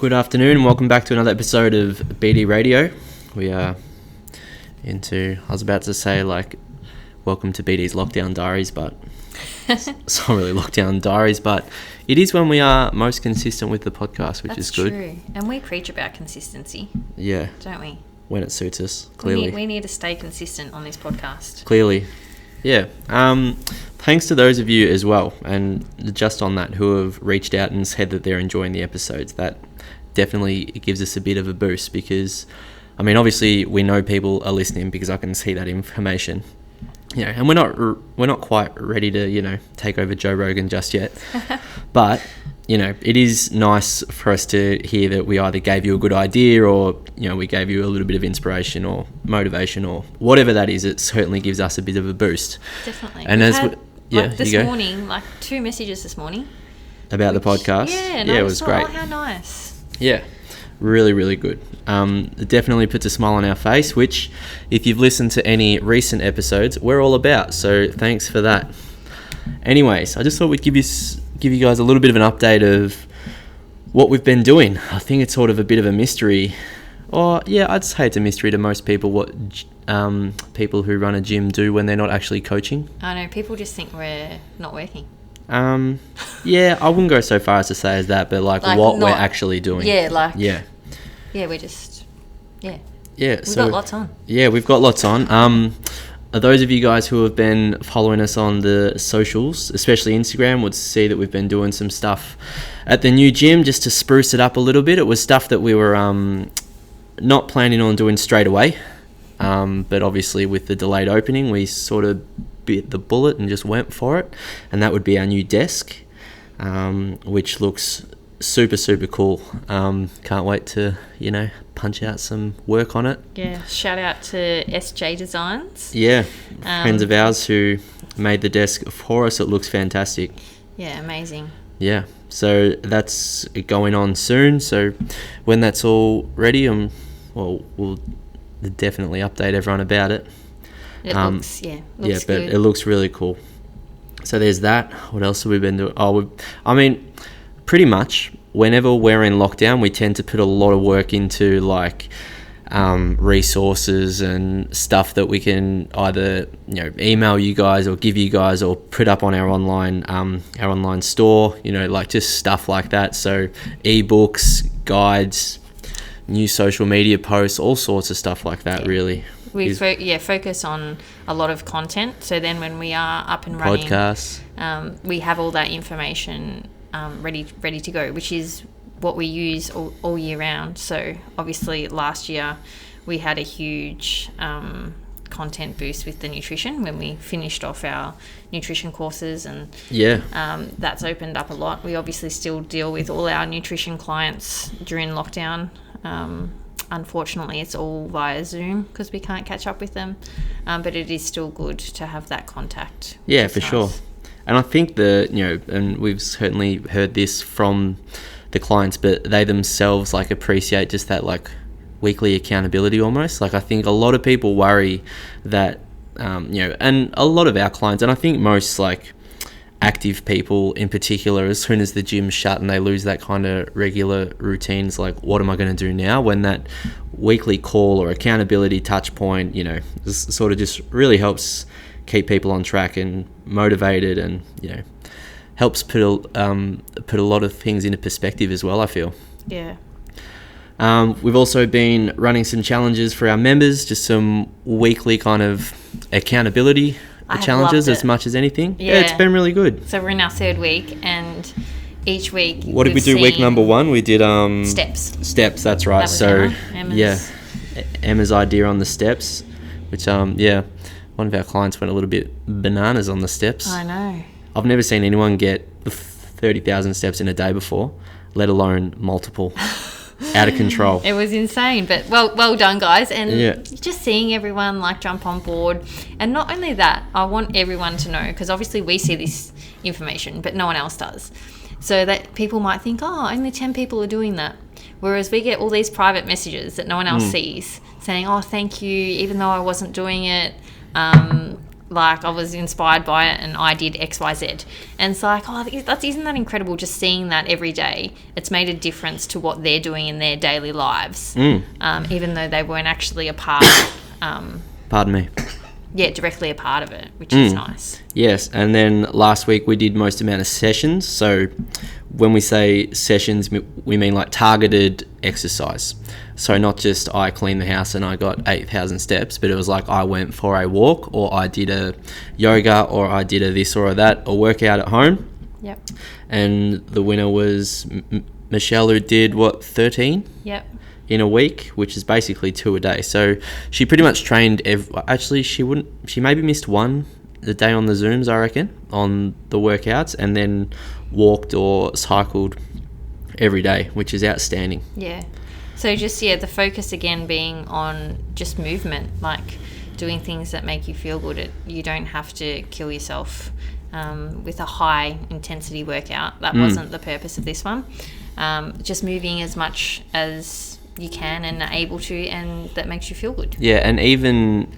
Good afternoon and welcome back to another episode of BD Radio. We are I was about to say welcome to BD's Lockdown Diaries, but it's not really Lockdown Diaries, but it is when we are most consistent with the podcast, which is good. That's true. And we preach about consistency. Yeah. Don't we? When it suits us, clearly. We need to stay consistent on this podcast. Clearly. Yeah. Thanks to those of you as well, and just on that, who have reached out and said that they're enjoying the episodes. That definitely gives us a bit of a boost because, obviously we know people are listening because I can see that information. And we're not quite ready to, take over Joe Rogan just yet. But, it is nice for us to hear that we either gave you a good idea or, we gave you a little bit of inspiration or motivation or whatever that is. It certainly gives us a bit of a boost. Definitely. And this morning, 2 messages this morning. About the podcast? Yeah, it was great. Oh, how nice. Yeah, really, really good. It definitely puts a smile on our face, which, if you've listened to any recent episodes, we're all about. So thanks for that. Anyways, I just thought we'd give you guys a little bit of an update of what we've been doing. I think it's sort of a bit of a mystery. Or, yeah, I'd say it's a mystery to most people what people who run a gym do when they're not actually coaching. I know, people just think we're not working. Yeah, I wouldn't go so far as to say as that, but what we're actually doing. Yeah, Yeah, we're just, Yeah, we've got lots on. Yeah, we've got lots on. Those of you guys who have been following us on the socials, especially Instagram, would see that we've been doing some stuff at the new gym just to spruce it up a little bit. It was stuff that we were not planning on doing straight away, but obviously with the delayed opening, we sort of bit the bullet and just went for it, and that would be our new desk, which looks super, super cool. Can't wait to, punch out some work on it. Yeah, shout out to SJ Designs. Yeah, friends of ours who made the desk for us. It looks fantastic. Yeah, amazing. Yeah, so that's going on soon. So when that's all ready, we'll definitely update everyone about it. It looks good. Good. It looks really cool. So there's that. What else have we been doing? Pretty much whenever we're in lockdown, we tend to put a lot of work into resources and stuff that we can either email you guys or give you guys or put up on our online store. Just stuff like that. So ebooks, guides, new social media posts, all sorts of stuff like that. Really. We focus on a lot of content. So then when we are up and running, podcasts, we have all that information ready to go, which is what we use all year round. So obviously last year we had a huge content boost with the nutrition when we finished off our nutrition courses, and that's opened up a lot. We obviously still deal with all our nutrition clients during lockdown. Unfortunately, it's all via Zoom because we can't catch up with them, but it is still good to have that contact. Yeah, for sure. And I think and we've certainly heard this from the clients, but they themselves appreciate just that weekly accountability almost. I think a lot of people worry that, and a lot of our clients, and I think most active people in particular, as soon as the gym's shut and they lose that kind of regular routines, what am I going to do now? When that weekly call or accountability touch point, sort of just really helps keep people on track and motivated, and helps put a lot of things into perspective as well, I feel. Yeah. We've also been running some challenges for our members, just some weekly kind of accountability challenges as much as anything. Yeah, it's been really good. So we're in our 3rd week, and each week what did we do? Week number 1 we did steps, that's right. So Emma's idea on the steps, which one of our clients went a little bit bananas on the steps. I know. I've never seen anyone get 30,000 steps in a day before, let alone multiple. Out of control. It was insane, but well done, guys. And just seeing everyone jump on board. And not only that, I want everyone to know, because obviously we see this information, but no one else does. So that people might think, only 10 people are doing that. Whereas we get all these private messages that no one else sees saying, thank you, even though I wasn't doing it. like I was inspired by it and I did XYZ. And it's like, isn't that incredible, just seeing that every day. It's made a difference to what they're doing in their daily lives, even though they weren't actually a part Pardon me. Yeah, directly a part of it, which is nice. Yes, and then last week we did most amount of sessions. So when we say sessions, we mean like targeted exercise. So not just I cleaned the house and I got 8,000 steps, but it was like I went for a walk, or I did a yoga, or I did a this or a that, or workout at home. Yep. And the winner was Michelle, who did 13? Yep. In a week, which is basically 2 a day. So she pretty much trained she maybe missed the day on the Zooms, I reckon, on the workouts, and then walked or cycled every day, which is outstanding. Yeah. So just, the focus again being on just movement, like doing things that make you feel good. You don't have to kill yourself with a high intensity workout. That wasn't the purpose of this one. Just moving as much as you can and are able to, and that makes you feel good. Yeah, and even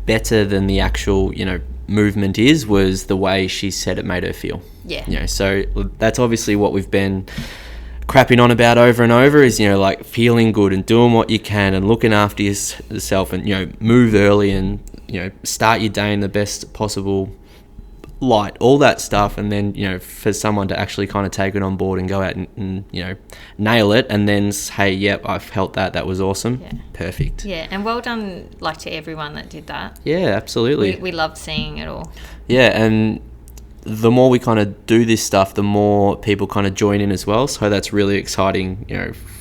better than the actual, movement was the way she said it made her feel. Yeah. So that's obviously what we've been crapping on about over and over is, like feeling good and doing what you can and looking after yourself and, move early and, start your day in the best possible light, all that stuff. And then, for someone to actually kind of take it on board and go out and nail it and then say, yep, I felt that was awesome. Yeah. Perfect. Yeah. And well done, like, to everyone that did that. Yeah, absolutely. We loved seeing it all. Yeah. And the more we kind of do this stuff, the more people kind of join in as well. So that's really exciting,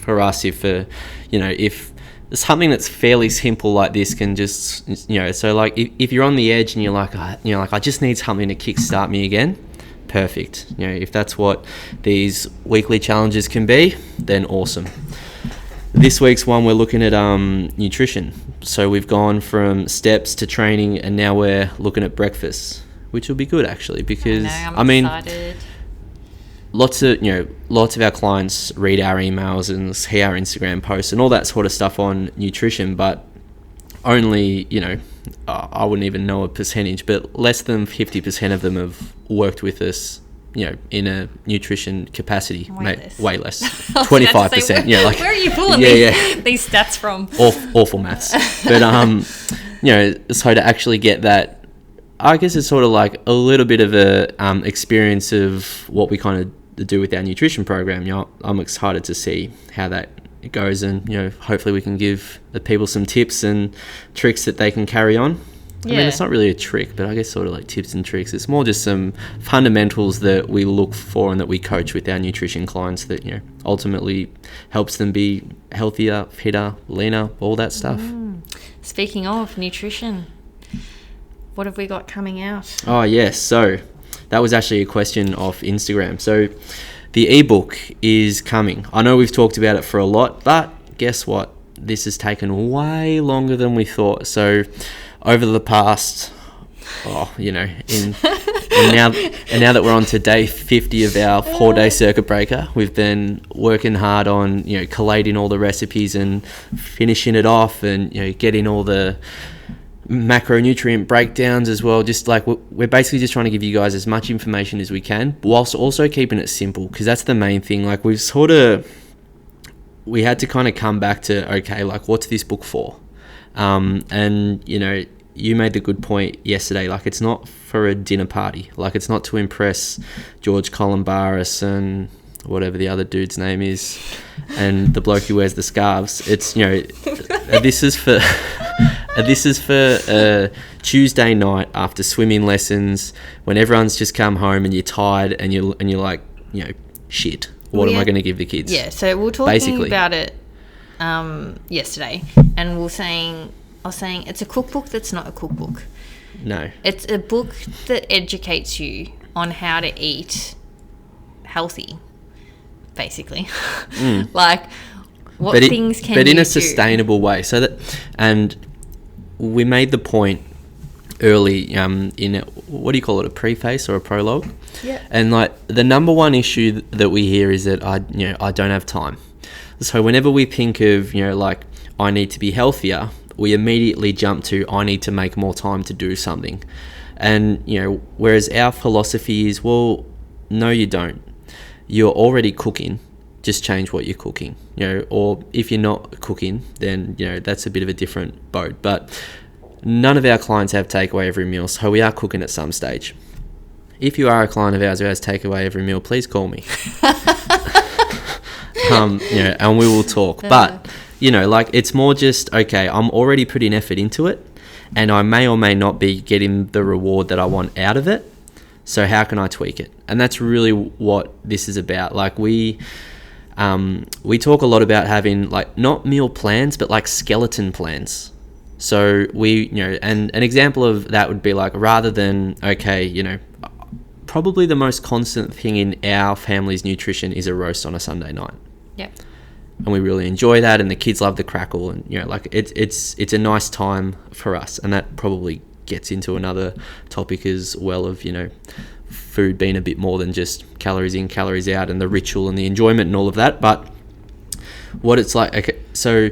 for us if something that's fairly simple like this can just, so like if you're on the edge and you're like, I just need something to kickstart me again, perfect. If that's what these weekly challenges can be, then awesome. This week's one, we're looking at nutrition. So we've gone from steps to training, and now we're looking at breakfast, which will be good actually, because I'm excited. Lots of our clients read our emails and see our Instagram posts and all that sort of stuff on nutrition, but only, I wouldn't even know a percentage, but less than 50% of them have worked with us, in a nutrition capacity. Way less. 25%. Yeah, like, where are you pulling these stats from? Awful maths. But, so to actually get that, I guess it's sort of like a little bit of a experience of what we kind of do with our nutrition program. I'm excited to see how that goes, and hopefully we can give the people some tips and tricks that they can carry on. Yeah. I mean, it's not really a trick, but I guess sort of like tips and tricks. It's more just some fundamentals that we look for and that we coach with our nutrition clients that ultimately helps them be healthier, fitter, leaner, all that stuff. Speaking of nutrition, what have we got coming out? Oh, yes. So that was actually a question off Instagram. So the ebook is coming. I know we've talked about it for a lot, but guess what? This has taken way longer than we thought. So over the past, and now that we're on to day 50 of our 4-day circuit breaker, we've been working hard on, collating all the recipes and finishing it off and, getting all the macronutrient breakdowns as well. Just like we're basically just trying to give you guys as much information as we can, whilst also keeping it simple, because that's the main thing. Like we had to kind of come back to, okay, like what's this book for? And you made the good point yesterday, like it's not for a dinner party, like it's not to impress George Columbaris and whatever the other dude's name is and the bloke who wears the scarves. It's this is for Tuesday night after swimming lessons, when everyone's just come home and you're tired and you're like, shit, what am I going to give the kids? Yeah, so we were talking about it yesterday, and I was saying it's a cookbook that's not a cookbook. No. It's a book that educates you on how to eat healthy, basically. Like what things can you do. But in a sustainable way. So that, and we made the point early in what do you call it, a preface or a prologue? Yeah. And like the number one issue that we hear is that I don't have time. So whenever we think of, like I need to be healthier, we immediately jump to, I need to make more time to do something. And, whereas our philosophy is, well, no, you don't. You're already cooking. Just change what you're cooking, or if you're not cooking, then, that's a bit of a different boat. But none of our clients have takeaway every meal, so we are cooking at some stage. If you are a client of ours who has takeaway every meal, please call me. And we will talk. But, it's more just, okay, I'm already putting effort into it, and I may or may not be getting the reward that I want out of it. So how can I tweak it? And that's really what this is about. Like we talk a lot about having like not meal plans, but like skeleton plans. So and an example of that would be like, rather than, okay, probably the most constant thing in our family's nutrition is a roast on a Sunday night. Yep. And we really enjoy that, and the kids love the crackle, and it's a nice time for us. And that probably gets into another topic as well of food being a bit more than just calories in, calories out, and the ritual and the enjoyment and all of that. But what it's like, okay, so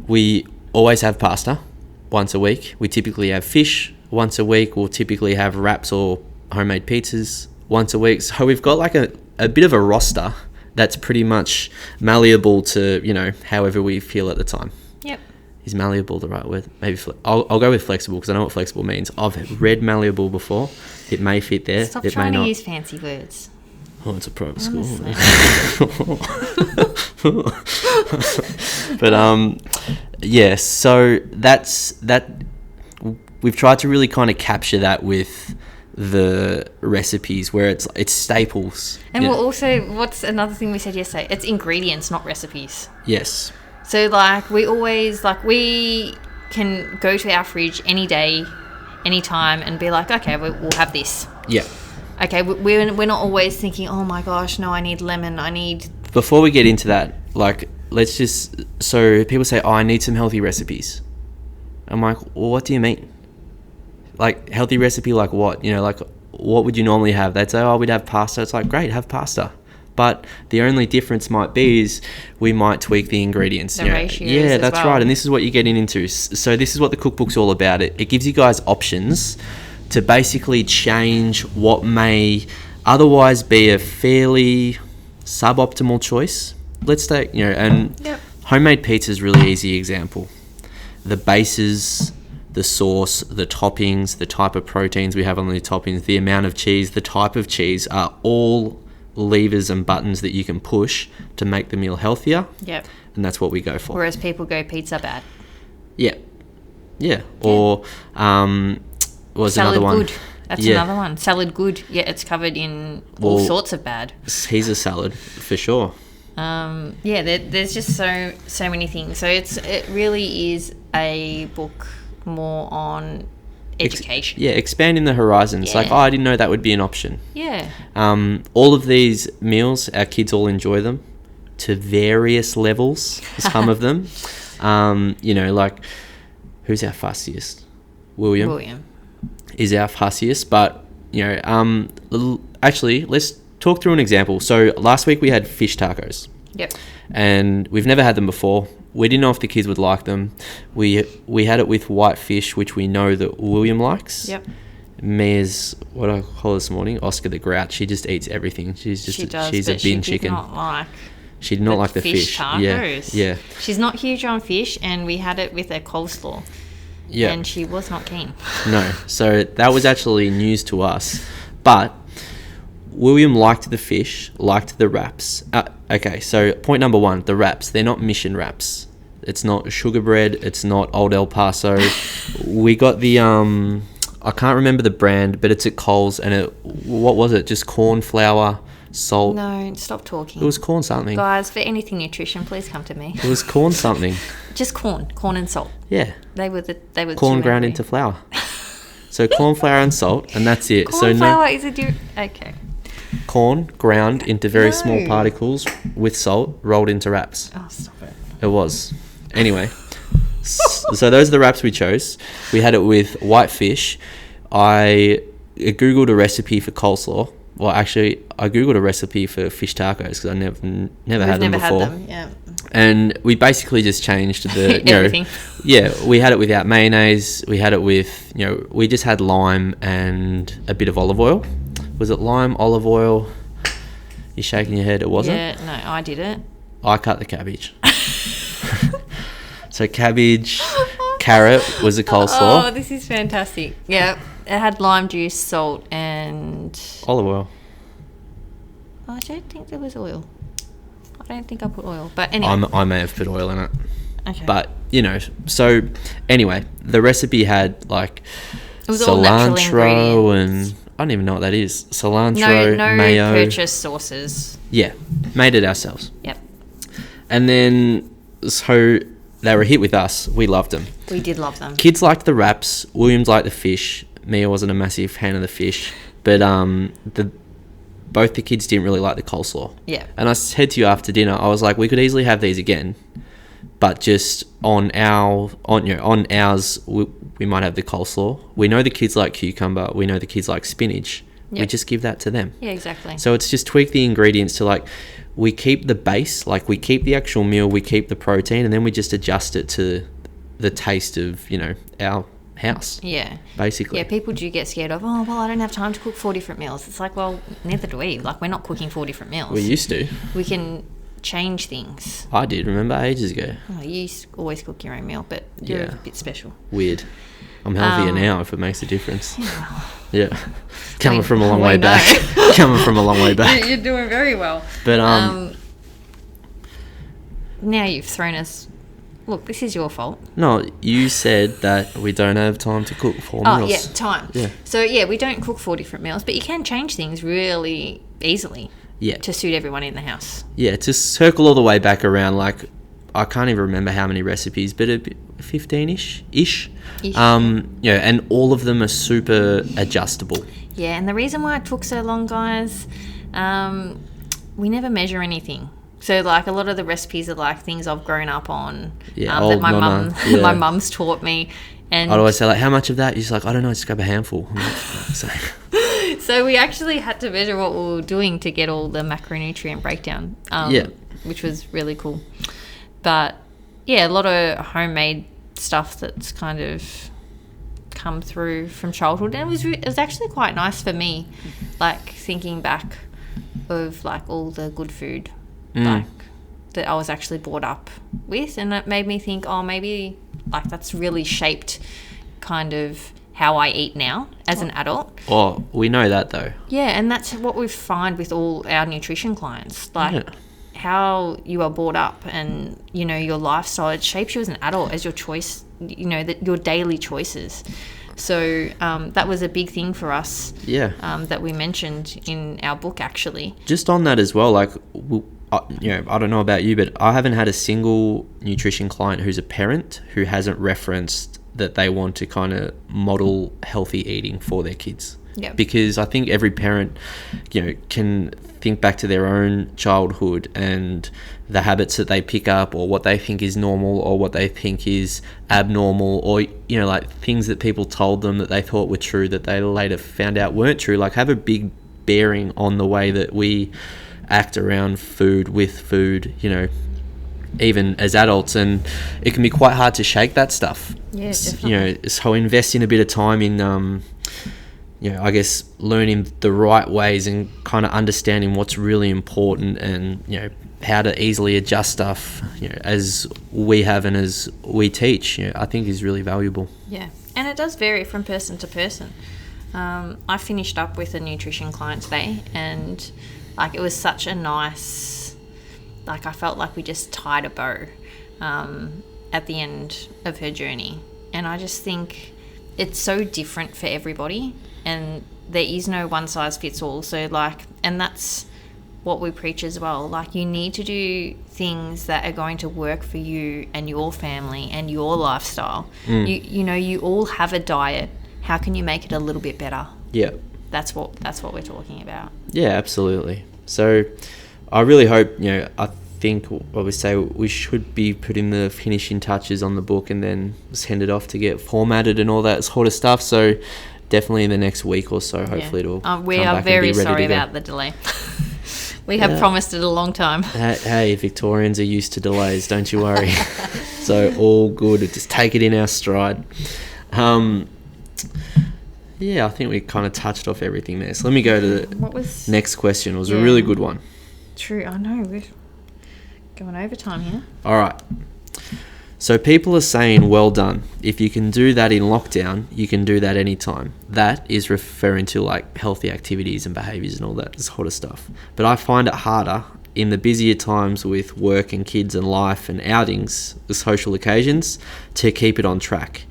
we always have pasta once a week. We typically have fish once a week. We'll typically have wraps or homemade pizzas once a week. So we've got like a bit of a roster that's pretty much malleable to, however we feel at the time. Yep. Is malleable the right word? Maybe I'll go with flexible, because I know what flexible means. I've read malleable before. It may fit there. Stop it trying may not. to use fancy words. Oh, it's a private school. Honestly. But so that we've tried to really kind of capture that with the recipes, where it's staples. And we'll also, what's another thing we said yesterday? It's ingredients, not recipes. Yes. So like we always, like we can go to our fridge any day, anytime, and be like, okay, we'll have this. Yeah. Okay, we're not always thinking, oh my gosh, no, I need lemon, I need... Before we get into that, like, so people say, oh, I need some healthy recipes. I'm like, well, what do you mean? Like, healthy recipe, like what? Like, what would you normally have? They'd say, oh, we'd have pasta. It's like, great, have pasta. But the only difference might be is we might tweak the ingredients. The ratios. Yeah, that's well. right. And this is what you're getting into. So this is what the cookbook's all about. It gives you guys options to basically change what may otherwise be a fairly suboptimal choice. Let's take, and Yep. Homemade pizza is a really easy example. The bases, the sauce, the toppings, the type of proteins we have on the toppings, the amount of cheese, the type of cheese are all levers and buttons that you can push to make the meal healthier. Yep. And that's what we go for. Whereas people go pizza bad. Yeah. Or was Salad another one. Good. That's another one. Salad good. Yeah, it's covered in all sorts of bad. He's a salad for sure. There's just so many things. So it really is a book more on education. Expanding the horizons. Yeah. Like, I didn't know that would be an option. Yeah. All of these meals, our kids all enjoy them to various levels. Some of them, like, who's our fussiest? William is our fussiest, but actually, let's talk through an example. So last week we had fish tacos. Yep. And we've never had them before. We didn't know if the kids would like them. We had it with white fish, which we know that William likes. Yep. Mia's, what I call this morning, Oscar the Grouch. She just eats everything. She's a bin chicken. She did not like the fish. Tacos. Yeah. She's not huge on fish, and we had it with a coleslaw. Yeah. And she was not keen. No. So that was actually news to us. But William liked the fish, liked the wraps. Okay, so point number one, the wraps. They're not Mission wraps. It's not sugar bread. It's not Old El Paso. We got the, I can't remember the brand, but it's at Coles, and what was it? Just corn flour, salt. No, stop talking. It was corn something. Guys, for anything nutrition, please come to me. It was corn something. Just corn and salt. Yeah. They were corn ground into flour. So corn flour and salt, and that's it. Corn flour is okay. Corn ground into very small particles with salt rolled into wraps. Oh, stop it. It was. Anyway, so those are the wraps we chose. We had it with white fish. I Googled a recipe for coleslaw. Well, actually, I Googled a recipe for fish tacos because I never had them before. Had them, yeah. And we basically just changed the, Everything. We had it without mayonnaise. We had it with, we just had lime and a bit of olive oil. Was it lime, olive oil? You're shaking your head. It wasn't? Yeah, no, I did it. I cut the cabbage. So cabbage, carrot was a coleslaw. Oh, this is fantastic. Yeah, it had lime juice, salt, and... Olive oil. I don't think there was oil. I don't think I put oil. But anyway. I may have put oil in it. Okay. But, so anyway, the recipe had like it was all natural cilantro ingredients. and I don't even know what that is. Cilantro, no mayo. purchased sauces. Yeah, made it ourselves. Yep. And then, so they were a hit with us. We loved them. We did love them. Kids liked the wraps. Williams liked the fish. Mia wasn't a massive fan of the fish. But both the kids didn't really like the coleslaw. Yeah. And I said to you after dinner, I was like, we could easily have these again, but just on ours, we might have the coleslaw. We know the kids like cucumber. We know the kids like spinach. Yep. We just give that to them. Yeah, exactly. So it's just tweak the ingredients to like, we keep the base, like we keep the actual meal, we keep the protein, and then we just adjust it to the taste of, our house. Yeah. Basically. Yeah, people do get scared of, oh, well, I don't have time to cook 4 different meals. It's like, well, neither do we. Like, we're not cooking 4 different meals. We used to. We can change things. I did, remember, ages ago. Oh, you always cook your own meal, but you're a bit special. Weird. I'm healthier now if it makes a difference. Yeah. Yeah. Coming from a long way back. Coming from a long way back. You're doing very well. But now you've thrown us... Look, this is your fault. No, you said that we don't have time to cook 4 meals. Oh, yeah, time. Yeah. So, we don't cook 4 different meals, but you can change things really easily to suit everyone in the house. Yeah, to circle all the way back around, like, I can't even remember how many recipes, but 15-ish. And all of them are super adjustable. Yeah, and the reason why it took so long, guys, we never measure anything. So, like, a lot of the recipes are, like, things I've grown up on that my mum's taught me. And I'd always say, like, how much of that? She's like, I don't know, just grab a handful. I'm like, so we actually had to measure what we were doing to get all the macronutrient breakdown, which was really cool. But, a lot of homemade stuff that's kind of come through from childhood. And it was actually quite nice for me, like, thinking back of, like, all the good food. Like that I was actually brought up with, and it made me think, oh, maybe like that's really shaped kind of how I eat now as an adult. Oh, we know that though. Yeah, and that's what we find with all our nutrition clients, like how you are brought up and your lifestyle, it shapes you as an adult, as your choice, your daily choices. So that was a big thing for us. That we mentioned in our book, actually. Just on that as well, like. I don't know about you, but I haven't had a single nutrition client who's a parent who hasn't referenced that they want to kind of model healthy eating for their kids. Yeah. Because I think every parent, can think back to their own childhood and the habits that they pick up, or what they think is normal, or what they think is abnormal, or like things that people told them that they thought were true that they later found out weren't true. Like, have a big bearing on the way that we act around food, with food, even as adults, and it can be quite hard to shake that stuff. Yeah, definitely. So invest in a bit of time in I guess learning the right ways and kind of understanding what's really important, and how to easily adjust stuff, as we have and as we teach, I think is really valuable. Yeah, and it does vary from person to person. I finished up with a nutrition client today, and like, it was such a nice, like, I felt like we just tied a bow at the end of her journey. And I just think it's so different for everybody, and there is no one size fits all. So, like, and that's what we preach as well. Like, you need to do things that are going to work for you and your family and your lifestyle. You all have a diet. How can you make it a little bit better? Yeah. That's what we're talking about. Yeah, absolutely. So I really hope, I think what we say, we should be putting the finishing touches on the book and then send it off to get formatted and all that sort of stuff. So definitely in the next week or so, hopefully it'll we come are back very and be ready sorry to go. about the delay. We have promised it a long time. Hey, Victorians are used to delays, don't you worry. So all good. Just take it in our stride. Yeah, I think we kind of touched off everything there. So let me go to the next question. It was a really good one. True, I know. We're going overtime here. All right. So people are saying, well done. If you can do that in lockdown, you can do that anytime. That is referring to like healthy activities and behaviours and all that sort of stuff. But I find it harder in the busier times with work and kids and life and outings, the social occasions, to keep it on track.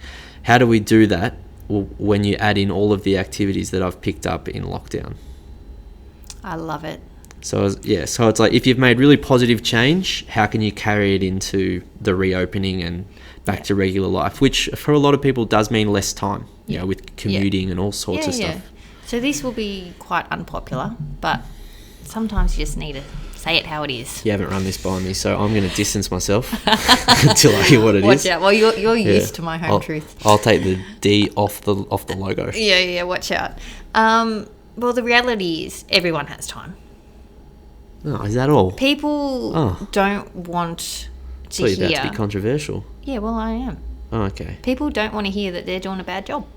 How do we do that when you add in all of the activities that I've picked up in lockdown? I love it. So it's like if you've made really positive change, how can you carry it into the reopening and back to regular life, which for a lot of people does mean less time, you know, with commuting and all sorts of stuff. So this will be quite unpopular, but sometimes you just need to say it how it is. You haven't run this by me, so I'm going to distance myself until I hear what it is. Watch out. Well, you're used to my home truth. I'll take the D off the logo. Yeah, watch out. Well, the reality is everyone has time. Oh, is that all? People don't want to hear... You're about to be controversial. Yeah, well, I am. Oh, okay. People don't want to hear that they're doing a bad job.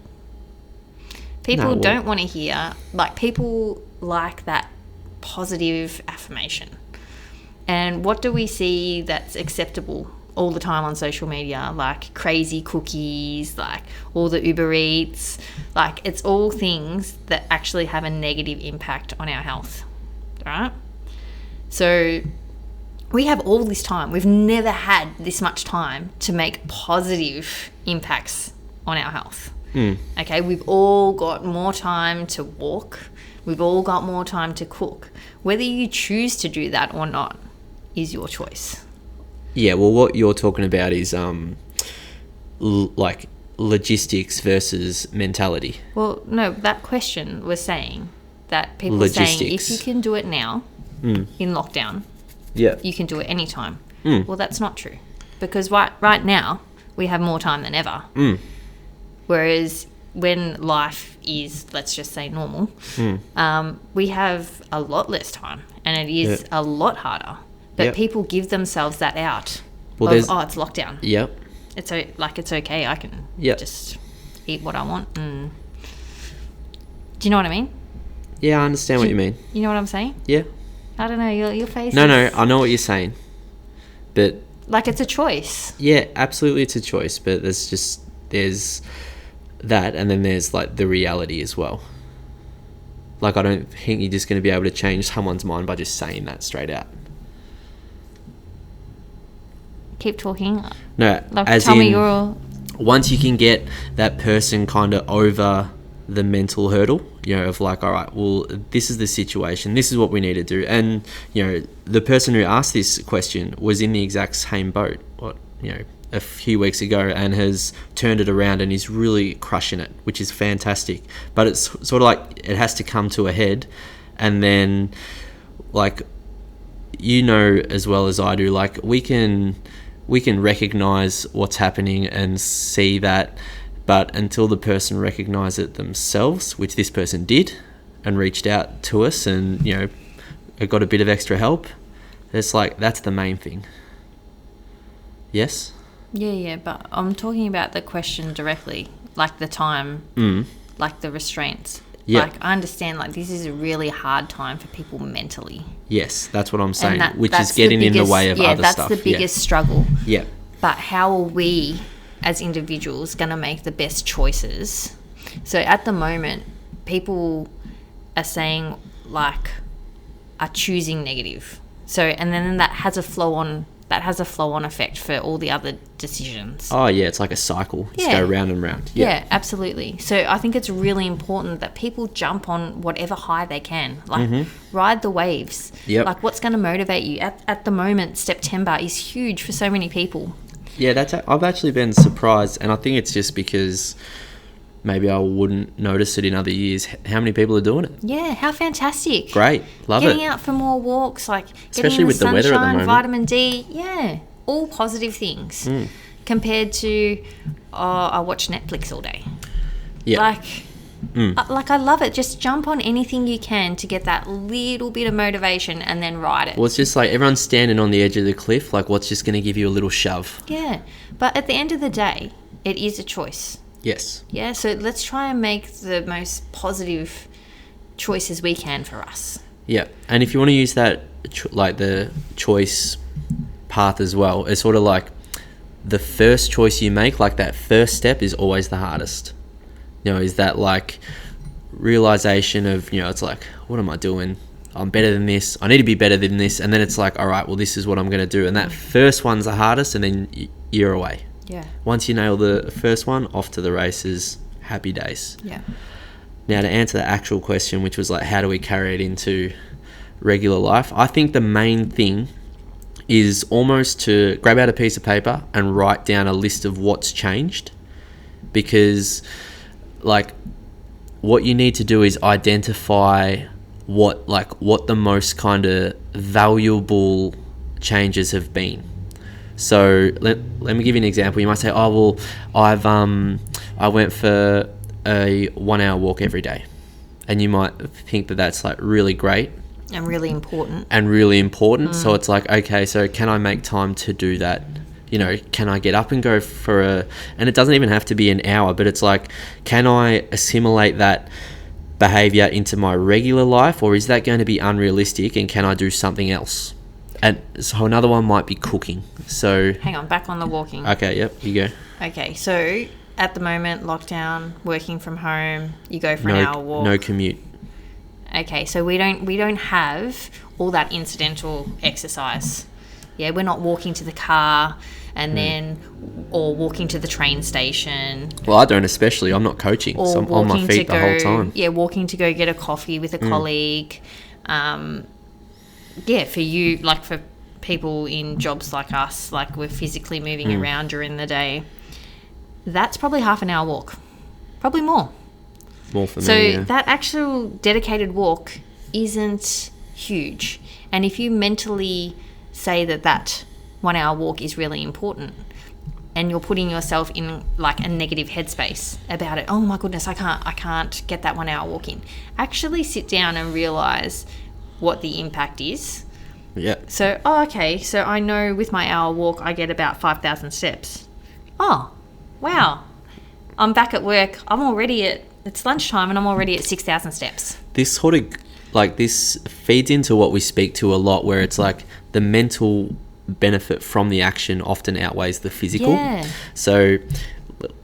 People don't want to hear... Like, people like that positive affirmation. And what do we see that's acceptable all the time on social media? Like crazy cookies, like all the Uber Eats. Like, it's all things that actually have a negative impact on our health, right? So we have all this time. We've never had this much time to make positive impacts on our health. Okay, we've all got more time to walk. We've all got more time to cook. Whether you choose to do that or not is your choice. Yeah, well, what you're talking about is like logistics versus mentality. Well, no, that question was saying that people are saying if you can do it now in lockdown, you can do it anytime. Well, that's not true, because right now we have more time than ever. Whereas when life is, let's just say, normal, we have a lot less time, and it is a lot harder. But people give themselves that out of, it's lockdown. Yep. It's okay. I can just eat what I want. And do you know what I mean? Yeah, I understand what you mean. You know what I'm saying? Yeah. I don't know. Your face. No, I know what you're saying, but like, it's a choice. Yeah, absolutely, it's a choice. But there's that, and then there's like the reality as well. Like, I don't think you're just going to be able to change someone's mind by just saying that straight out. Keep talking. No, like, as tell in, me your... once you can get that person kind of over the mental hurdle, you know, of like, all right, well, this is the situation, this is what we need to do. And, you know, the person who asked this question was in the exact same boat, a few weeks ago, and has turned it around and is really crushing it, which is fantastic. But it's sort of like it has to come to a head, and then, like, you know as well as I do, like, we can recognize what's happening and see that, but until the person recognize it themselves, which this person did, and reached out to us and, you know, got a bit of extra help, it's like, that's the main thing. Yes? Yeah, but I'm talking about the question directly, like the time, like the restraints. Yeah. Like, I understand, like, this is a really hard time for people mentally. Yes, that's what I'm saying, which is getting in the way of other stuff. Yeah, that's the biggest struggle. Yeah. But how are we, as individuals, going to make the best choices? So at the moment, people are saying, like, are choosing negative. So, and then that has a flow-on effect for all the other decisions. Oh, yeah, it's like a cycle. It's go round and round. Yeah, absolutely. So I think it's really important that people jump on whatever high they can. Like, ride the waves. Yep. Like, what's going to motivate you? At the moment, September is huge for so many people. Yeah, I've actually been surprised, and I think it's just because maybe I wouldn't notice it in other years, how many people are doing it. Yeah, how fantastic. Great, love Getting it. Getting out for more walks, like especially getting with the the weather at the moment. Vitamin D, yeah, all positive things compared to, I watch Netflix all day. Yeah. Like, I love it. Just jump on anything you can to get that little bit of motivation and then ride it. Well, it's just like everyone's standing on the edge of the cliff. Like, what's just going to give you a little shove? Yeah. But at the end of the day, it is a choice. Yes. Yeah. So let's try and make the most positive choices we can for us. Yeah. And if you want to use that, like the choice path as well, it's sort of like the first choice you make, like that first step is always the hardest. Is that like realization of, it's like, what am I doing? I'm better than this. I need to be better than this. And then it's like, all right, well, this is what I'm going to do. And that first one's the hardest, and then you're away. Yeah. Once you nail the first one, off to the races, happy days. Yeah. Now, to answer the actual question, which was like, how do we carry it into regular life? I think the main thing is almost to grab out a piece of paper and write down a list of what's changed, because like what you need to do is identify what the most kind of valuable changes have been. So let me give you an example. You might say, oh, well, I went for a 1 hour walk every day. And you might think that that's like really great. And really important. So it's like, okay, so can I make time to do that? Can I get up and go for and it doesn't even have to be an hour, but it's like, can I assimilate that behavior into my regular life, or is that going to be unrealistic, and can I do something else? And so another one might be cooking. So hang on, back on the walking. Okay, yep, you go. Okay, so at the moment, lockdown, working from home, you go for an hour walk. No commute. Okay, so we don't have all that incidental exercise. Yeah, we're not walking to the car and then, or walking to the train station. Well, I don't, especially. I'm not coaching, so I'm on my feet the whole time. Yeah, walking to go get a coffee with a colleague. Yeah, for you, like for people in jobs like us, like we're physically moving around during the day, that's probably half an hour walk. Probably more. More for me, So that actual dedicated walk isn't huge. And if you mentally say that 1 hour walk is really important, and you're putting yourself in like a negative headspace about it, oh my goodness, I can't get that 1 hour walk in. Actually sit down and realize what the impact is. Yeah. So, okay, so I know with my hour walk I get about 5,000 steps. Oh, wow. I'm back at work. It's lunchtime and I'm already at 6,000 steps. This sort of this feeds into what we speak to a lot, where it's like the mental benefit from the action often outweighs the physical. Yeah. So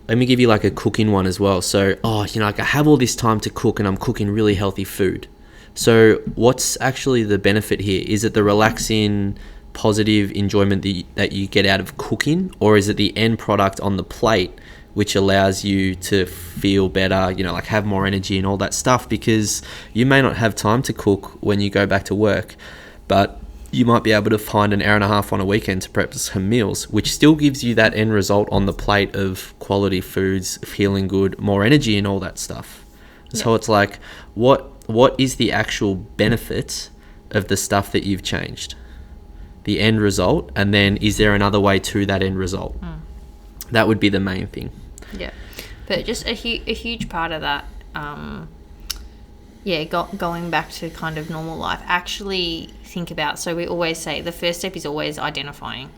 let me give you like a cooking one as well. So, like I have all this time to cook and I'm cooking really healthy food. So what's actually the benefit here? Is it the relaxing, positive enjoyment that you get out of cooking, or is it the end product on the plate which allows you to feel better, like have more energy and all that stuff? Because you may not have time to cook when you go back to work, but you might be able to find an hour and a half on a weekend to prep some meals, which still gives you that end result on the plate of quality foods, feeling good, more energy and all that stuff. Yeah. So it's like, what is the actual benefit of the stuff that you've changed? The end result, and then is there another way to that end result? That would be the main thing. Yeah, but just a huge part of that, going back to kind of normal life, actually think about, so we always say the first step is always identifying.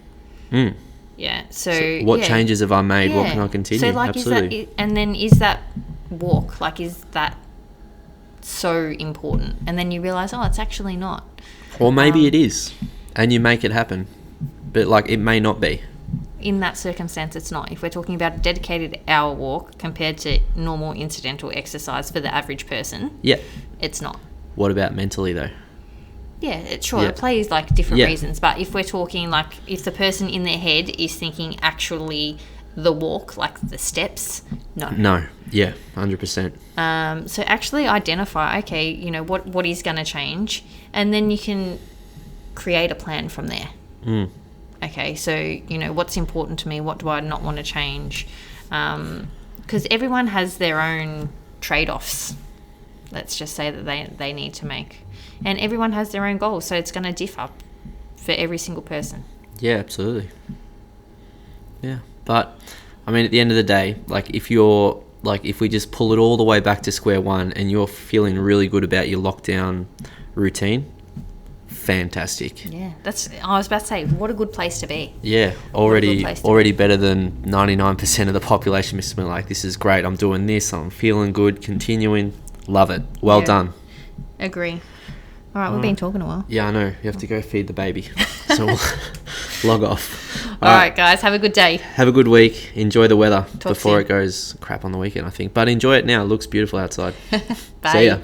Yeah, so what changes have I made? Yeah. What can I continue? So like, absolutely. And then is that walk, like, is that so important? And then you realize, it's actually not. Or maybe it is, and you make it happen, but like it may not be. In that circumstance, it's not. If we're talking about a dedicated hour walk compared to normal incidental exercise for the average person, it's not. What about mentally though? Yeah, it plays like different reasons. But if we're talking like, if the person in their head is thinking actually the walk, like the steps, no. Yeah, 100%. So actually identify, okay, what is going to change, and then you can create a plan from there. Okay, so, what's important to me? What do I not want to change? Because everyone has their own trade-offs, let's just say, that they need to make. And everyone has their own goals, so it's going to differ for every single person. Yeah, absolutely. Yeah, but, I mean, at the end of the day, like, if you're like if we just pull it all the way back to square one and you're feeling really good about your lockdown routine, fantastic. Yeah, I was about to say, what a good place to be. Yeah, already better than 99% of the population. Mr. Like, this is great. I'm doing this. I'm feeling good. Continuing. Love it. Well done. Agree. All right, we've been talking a while. Yeah, I know. You have to go feed the baby. So we'll log off. All right, guys. Have a good day. Have a good week. Enjoy the weather Talk before soon. it goes crap on the weekend, I think. But enjoy it now. It looks beautiful outside. Bye. See ya.